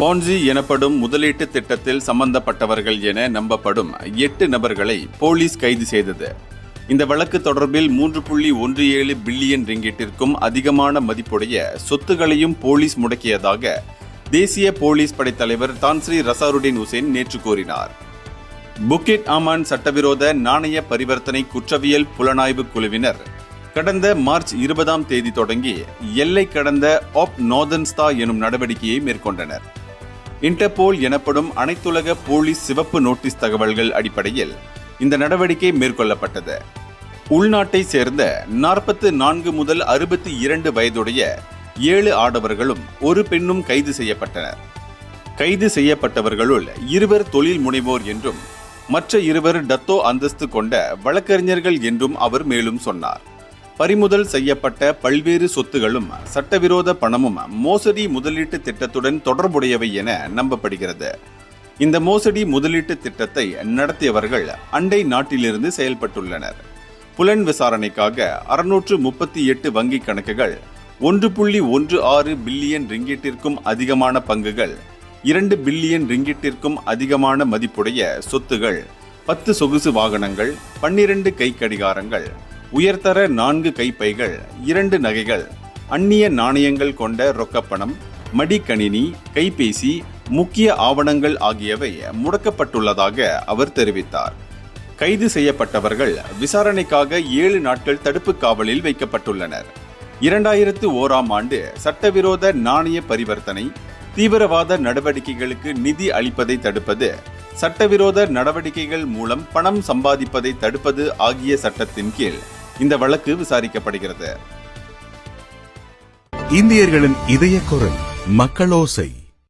Ponzi எனப்படும் முதலீட்டு திட்டத்தில் சம்பந்தப்பட்டவர்கள் என நம்பப்படும் 8 நபர்களை போலீஸ் கைது செய்தது. இந்த வழக்கு தொடர்பில் 3.17 பில்லியன் ரிங்கிட்டிற்கும் அதிகமான மதிப்புடைய சொத்துகளையும் போலீஸ் முடக்கியதாக தேசிய போலீஸ் படைத்தலைவர் தான்ஸ்ரீ ரசாருடின் உசேன் நேற்று கூறினார். புக்கிட் ஆமான் சட்டவிரோத நாணய பரிவர்த்தனை குற்றவியல் புலனாய்வு குழுவினர் கடந்த மார்ச் 20ஆம் தேதி தொடங்கி எல்லை கடந்த ஆப் நார்தன்ஸ்தா எனும் நடவடிக்கையை மேற்கொண்டனர். இன்டர்போல் எனப்படும் அனைத்துலக போலீஸ் சிவப்பு நோட்டீஸ் தகவல்கள் அடிப்படையில் இந்த நடவடிக்கை மேற்கொள்ளப்பட்டது. உள்நாட்டை சேர்ந்த 44 முதல் 62 வயதுடைய 7 ஆடவர்களும் ஒரு பெண்ணும் கைது செய்யப்பட்டனர். கைது செய்யப்பட்டவர்களுள் 2 தொழில் முனைவோர் என்றும் மற்ற 2 டத்தோ அந்தஸ்து கொண்ட வழக்கறிஞர்கள் என்றும் அவர் மேலும் சொன்னார். பறிமுதல் செய்யப்பட்ட பல்வேறு சொத்துகளும் சட்டவிரோத பணமும் மோசடி முதலீட்டு திட்டத்துடன் தொடர்புடையவை என நம்பப்படுகிறது. இந்த மோசடி முதலீட்டு திட்டத்தை நடத்தியவர்கள் அண்டை நாட்டிலிருந்து செயல்பட்டுள்ளனர். புலன் விசாரணைக்காக 638 வங்கி கணக்குகள், 1.16 பில்லியன் ரிங்கிட்டிற்கும் அதிகமான பங்குகள், 2 பில்லியன் ரிங்கிட்டிற்கும் அதிகமான மதிப்புடைய சொத்துகள், 10 சொகுசு வாகனங்கள், 12 கை கடிகாரங்கள், உயர்தர 4 கைப்பைகள், 2 நகைகள், அந்நிய நாணயங்கள் கொண்ட ரொக்கப்பணம், மடிக்கணினி, கைபேசி, முக்கிய ஆவணங்கள் ஆகியவை முடக்கப்பட்டுள்ளதாக அவர் தெரிவித்தார். கைது செய்யப்பட்டவர்கள் விசாரணைக்காக 7 நாட்கள் தடுப்பு காவலில் வைக்கப்பட்டுள்ளனர். 2001ஆம் ஆண்டு சட்டவிரோத நாணய பரிவர்த்தனை, தீவிரவாத நடவடிக்கைகளுக்கு நிதி அளிப்பதை தடுப்பது, சட்டவிரோத நடவடிக்கைகள் மூலம் பணம் சம்பாதிப்பதை தடுப்பது ஆகிய சட்டத்தின் கீழ் இந்த வழக்கு விசாரிக்கப்படுகிறது. இந்தியர்களின் இதய குரல் மக்களோசை.